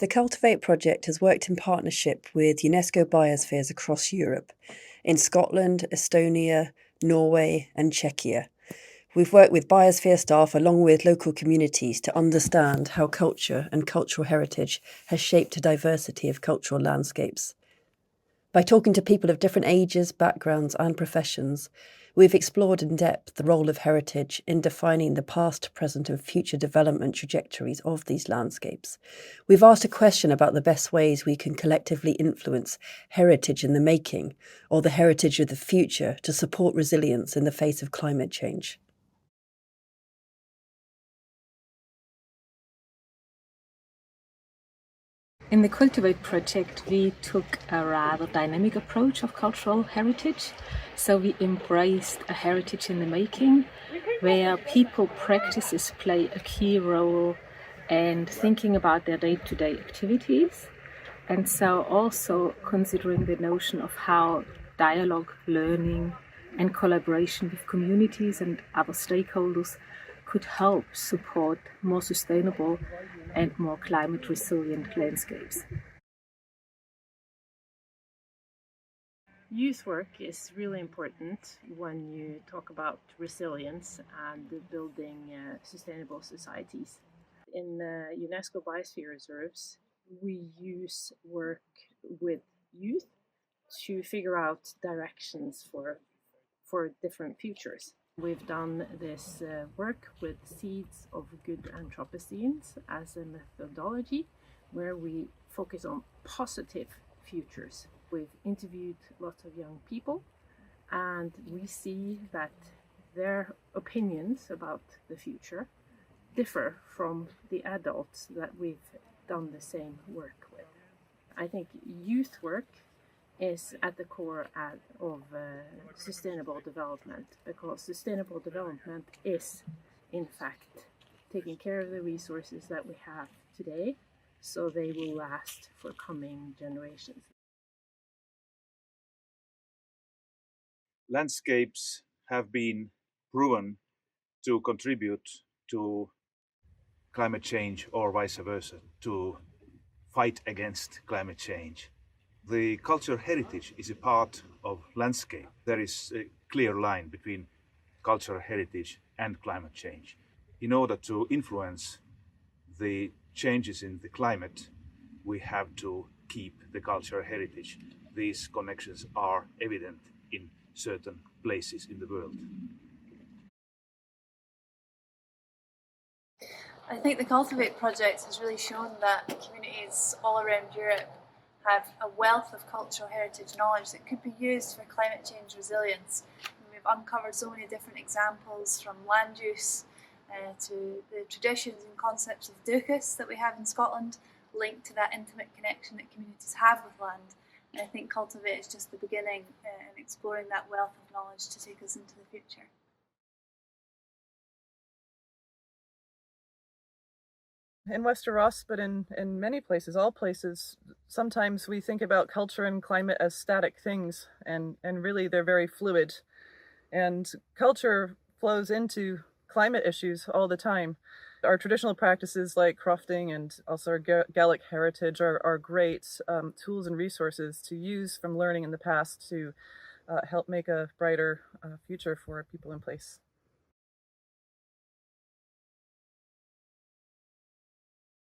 The Cultivate project has worked in partnership with UNESCO biospheres across Europe, in Scotland, Estonia, Norway, and Czechia. We've worked with biosphere staff along with local communities to understand how culture and cultural heritage has shaped a diversity of cultural landscapes. By talking to people of different ages, backgrounds, and professions, we've explored in depth the role of heritage in defining the past, present, and future development trajectories of these landscapes. We've asked a question about the best ways we can collectively influence heritage in the making, or the heritage of the future, to support resilience in the face of climate change. In the Cultivate project, we took a rather dynamic approach of cultural heritage. So we embraced a heritage in the making, where people practices play a key role and thinking about their day-to-day activities. And so also considering the notion of how dialogue, learning, and collaboration with communities and other stakeholders could help support more sustainable and more climate resilient landscapes. Youth work is really important when you talk about resilience and building sustainable societies. In UNESCO Biosphere Reserves, we use work with youth to figure out directions for different futures. We've done this work with seeds of good Anthropocenes as a methodology where we focus on positive futures. We've interviewed lots of young people and we see that their opinions about the future differ from the adults that we've done the same work with. I think youth work is at the core of sustainable development, because sustainable development is, in fact, taking care of the resources that we have today so they will last for coming generations. Landscapes have been proven to contribute to climate change or vice versa, to fight against climate change. The cultural heritage is a part of landscape. There is a clear line between cultural heritage and climate change. In order to influence the changes in the climate, we have to keep the cultural heritage. These connections are evident in certain places in the world. I think the Cultivate project has really shown that communities all around Europe have a wealth of cultural heritage knowledge that could be used for climate change resilience. And we've uncovered so many different examples, from land use to the traditions and concepts of duchus that we have in Scotland, linked to that intimate connection that communities have with land. And I think Cultivate is just the beginning in exploring that wealth of knowledge to take us into the future. In Westeros, but in many places, all places, sometimes we think about culture and climate as static things, and really they're very fluid. And culture flows into climate issues all the time. Our traditional practices like crofting and also our Gaelic heritage are great tools and resources to use from learning in the past to help make a brighter future for people in place.